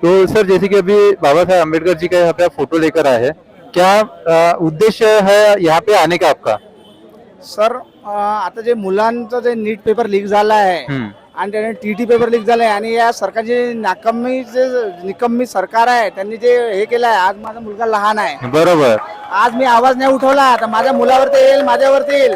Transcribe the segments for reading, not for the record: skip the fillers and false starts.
तो सर जैसे कि अभी बाबा साहेब अम्बेडकर जी का यहाँ पे आप फोटो लेकर आए हैं, क्या उद्देश्य है यहाँ पे आने का आपका? सर आता जे मुलांचं जे नीट पेपर लीक झाला आहे हम्म. आणि त्याने टीटी पेपर लीक झालाय आणि या सरकारची निकम्मी सरकार आहे त्यांनी जे हे केलं आहे. आज माझा मुलगा लहान आहे, बरोबर. आज मी आवाज नाही उठवला तर माझ्या मुलावरती येईल, माझ्यावरती येईल.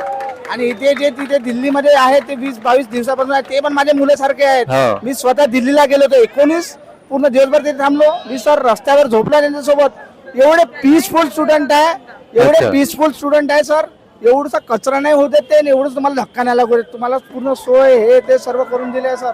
आणि इथे जे तिथे दिल्लीमध्ये आहे ते 20-22 दिवसापासून आहे ते पण माझे मुलासारखे आहेत. हो. मी स्वतः दिल्लीला गेलो होतो 19 पूर्ण दिवसभर तिथे थांबलो. मी सर रस्त्यावर झोपला त्यांच्यासोबत. एवढे पीसफुल स्टुडंट आहे, अच्छा. एवढे पीसफुल स्टुडंट आहे सर. एवढसा कचरा नाही होत ते, एवढंच तुम्हाला धक्का नाही लागू देत. तुम्हाला पूर्ण सोय हे ते सर्व करून दिले आहे सर.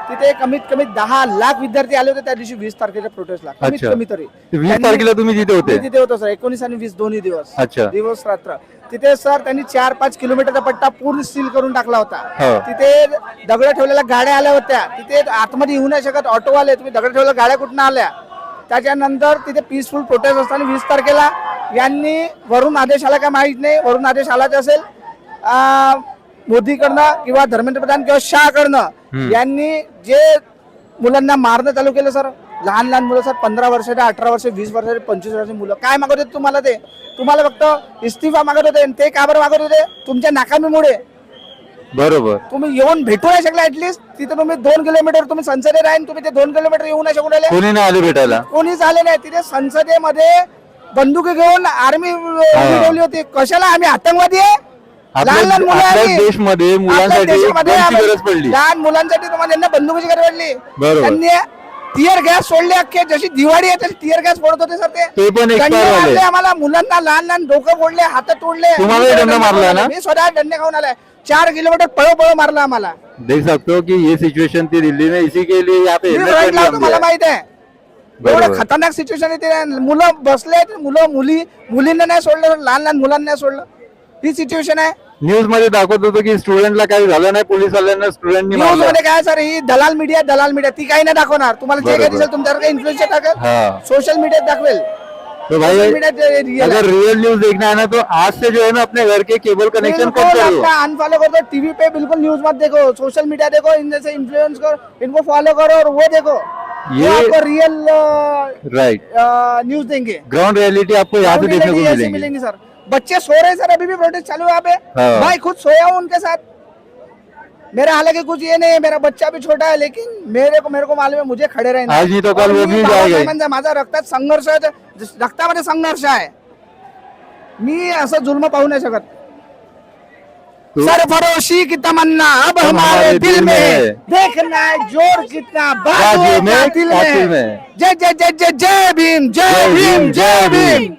तिथे कमीत कमी 10 लाख विद्यार्थी आले होते त्या दिवशी 20 तारखेच्या प्रोटेस्टला. कमीत अच्छा. कमी तरी 20 तारखेला तुम्ही तिथे होते? मी तिथे होतो सर. 19 आणि 20 दोन्ही दिवस. अच्छा. दिवस रात्र तिथे सर त्यांनी 4-5 किलोमीटरचा पट्टा पूर्ण सील करून टाकला होता. हो. तिथे दगड ठेवलेल्या गाड्या आल्या होत्या. तिथे आतमध्ये येऊ नाही शकत ऑटोवाले. तुम्ही दगड ठेवलेल्या गाड्या कुठून आल्या? त्याच्यानंतर तिथे पीसफुल प्रोटेस्ट असताना 20 तारखेला यांनी वरून आदेश आला का माहित नाही, वरून आदेश आलाच असेल मोदीकडनं किंवा धर्मेंद्र प्रधान किंवा शहाकडनं, यांनी जे मुलांना मारणं चालू केलं सर. लहान लहान मुलं सर 15 वर्षाचे, 18 वर्ष, 20 वर्षाचे, 25 वर्षाचे मुलं काय मागत होते तुम्हाला? ते तुम्हाला फक्त इस्तिफा मागत होते. ते का बरं मागत होते? तुमच्या नाकामीमुळे. बरोबर. तुम्ही येऊन भेटू नाही शकला. ऍटलीस्ट तिथे तुम्ही 2 किलोमीटर तुम्ही संसदेत राहीन, तुम्ही ते 2 किलोमीटर येऊ नाही शकून राहिले. कोणी नाही आले भेटायला? कोणीच आले नाही. तिथे संसदेमध्ये बंदुकी घेऊन आर्मी ठेवली होती. कशाला? आम्ही आतंकवादी आहे? लहान लहान मुलं आपल्या आहे. देशमध्ये मुलांसाठी कोणती गरज पडली? लहान मुलांसाठी तुम्हाला त्यांना बंदुकीची गरज पडली. बरोबर. त्यांनी टियर गॅस सोडले अख्खे. जशी दिवाळी आहे तशी टियर गॅस फोडत होते सर ते पण दंडे expire झाले. मारले आम्हाला. मुलांना लहान लहान डोकं फोडले, हात तोडले. तुम्हाला दंड मारला ना? मी स्वतः दंडे खाऊन आलाय. 4 किलोमीटर पळो पळो मारला आम्हाला. देख सकते हो कि ये सिचुएशन थी दिल्ली में, इसी के लिए यहाँ पे मी हेलमेट रडला पहनने होतो, हम मला गए. माहित आहे. बरोबर. एवढं खतरनाक सिच्युएशन आहे ते. मुलं बसले, मुलींना नाही सोडलं, लहान लहान मुलांना नाही सोडलं. ही सिच्युएशन आहे. न्यूज मध्ये दाखवत होतो की स्टुडंटला काही झालं नाही, पोलीस वाल्यांना स्टुडंटनी न्यूज मारलं. मध्ये काय सर, ही दलाल मीडिया ती काही नाही दाखवणार तुम्हाला. जे काही बरोबर. दिसेल तुमच्यावर इन्फ्लुएन्सर टाकेल, हाँ. सोशल मीडियात दाखवेल. तो भाई सोशल मीडिया अगर रियल न्यूज देखना है ना तो आज से जो है ना अपने घर के केबल कनेक्शन कट करो. अनफॉलो कर दो. टीवी पे बिल्कुल न्यूज मत देखो, सोशल मीडिया देखो, इनसे से इन्फ्लुएंस करो, इनको फॉलो करो और वो देखो. ये आपको रियल राइट न्यूज देंगे. ग्राउंड रियलिटी आपको यहाँ से देखने को ऐसी मिलेंगी सर. बच्चे सो रहे हैं सर, अभी भी प्रोटेस्ट चालू है यहाँ पे. हाँ. भाई खुद सोया हूँ उनके साथ. मेरा हालांकि कुछ ये नहीं है, मेरा बच्चा भी छोटा है, लेकिन मेरे को मालूम है मुझे खड़े रहना. आज नहीं तो कल और वो मी भी बाबासाहेबांचा जाएगा. माझा रक्तात संघर्ष आहे, रक्तामध्ये संघर्ष आहे. मी असं जुल्म पाहू नाही शकत. सरफरोशी की तमन्ना अब हमारे दिल में, देखना है जोर कितना बाजुओं का दिल में. जय जय जय जय जय भीम, जय भीम, जय भीम.